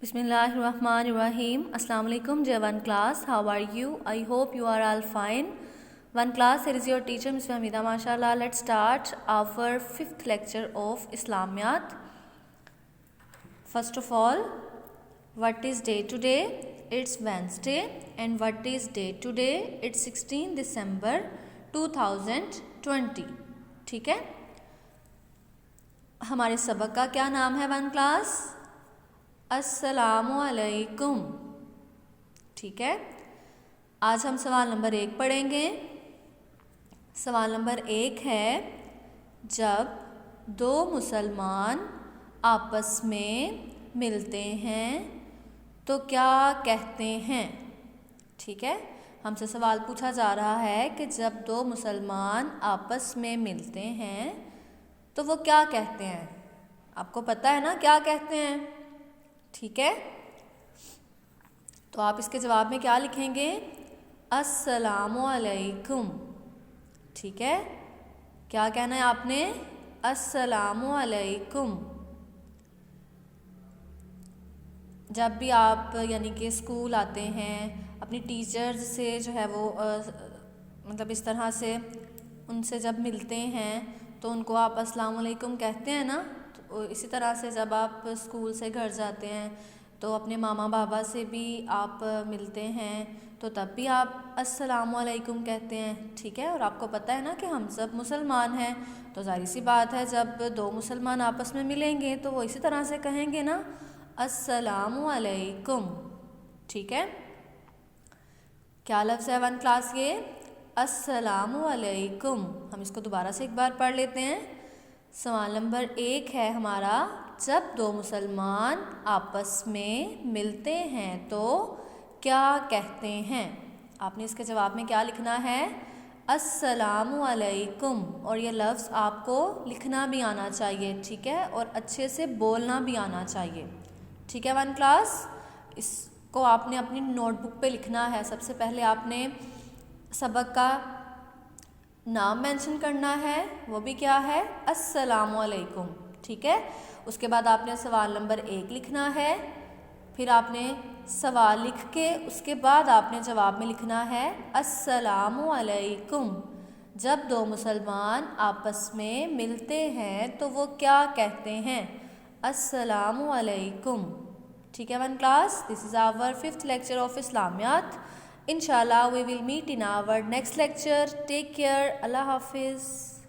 Bismillahirrahmanirrahim. Assalamu alaikum, dear one class. How are you? I hope you are all fine. One class, here is your teacher, Ms. Hamida. MashaAllah. Let's start our 5th lecture of Islamiyat. First of all, what is day today? It's Wednesday. And what is day today? It's 16 December 2020. ٹھیک ہے. ہمارے سبق کا کیا نام ہے one class? السلام علیکم. ٹھیک ہے. آج ہم سوال نمبر 1 پڑھیں گے. سوال نمبر 1 ہے، جب دو مسلمان آپس میں ملتے ہیں تو کیا کہتے ہیں؟ ٹھیک ہے. ہم سے سوال پوچھا جا رہا ہے کہ جب دو مسلمان آپس میں ملتے ہیں تو وہ کیا کہتے ہیں؟ آپ کو پتہ ہے نا کیا کہتے ہیں؟ ٹھیک ہے. تو آپ اس کے جواب میں کیا لکھیں گے؟ السلام علیکم. ٹھیک ہے. کیا کہنا ہے آپ نے؟ السلام علیکم. جب بھی آپ یعنی کہ اسکول آتے ہیں، اپنی ٹیچرز سے جو ہے وہ مطلب اس طرح سے ان سے جب ملتے ہیں تو ان کو آپ السلام علیکم کہتے ہیں نا. تو اسی طرح سے جب آپ اسکول سے گھر جاتے ہیں تو اپنے ماما بابا سے بھی آپ ملتے ہیں تو تب بھی آپ السلام علیکم کہتے ہیں. ٹھیک ہے. اور آپ کو پتہ ہے نا کہ ہم سب مسلمان ہیں، تو ظاہر سی بات ہے جب دو مسلمان آپس میں ملیں گے تو وہ اسی طرح سے کہیں گے نا السلام علیکم. ٹھیک ہے. کیا لفظ ہے ون کلاس؟ یہ السلام علیکم. ہم اس کو دوبارہ سے ایک بار پڑھ لیتے ہیں. سوال نمبر 1 ہے ہمارا، جب دو مسلمان آپس میں ملتے ہیں تو کیا کہتے ہیں؟ آپ نے اس کے جواب میں کیا لکھنا ہے؟ السلام علیکم. اور یہ لفظ آپ کو لکھنا بھی آنا چاہیے. ٹھیک ہے. اور اچھے سے بولنا بھی آنا چاہیے. ٹھیک ہے ون کلاس. اس کو آپ نے اپنی نوٹ بک پہ لکھنا ہے. سب سے پہلے آپ نے سبق کا نام مینشن کرنا ہے، وہ بھی کیا ہے؟ السلام علیکم. ٹھیک ہے. اس کے بعد آپ نے سوال نمبر 1 لکھنا ہے، پھر آپ نے سوال لکھ کے اس کے بعد آپ نے جواب میں لکھنا ہے السلام علیکم. جب دو مسلمان آپس میں ملتے ہیں تو وہ کیا کہتے ہیں؟ السلام علیکم. ٹھیک ہے one class. This is our 5th lecture of Islamiyat. Inshallah we will meet in our next lecture. Take care. Allah Hafiz.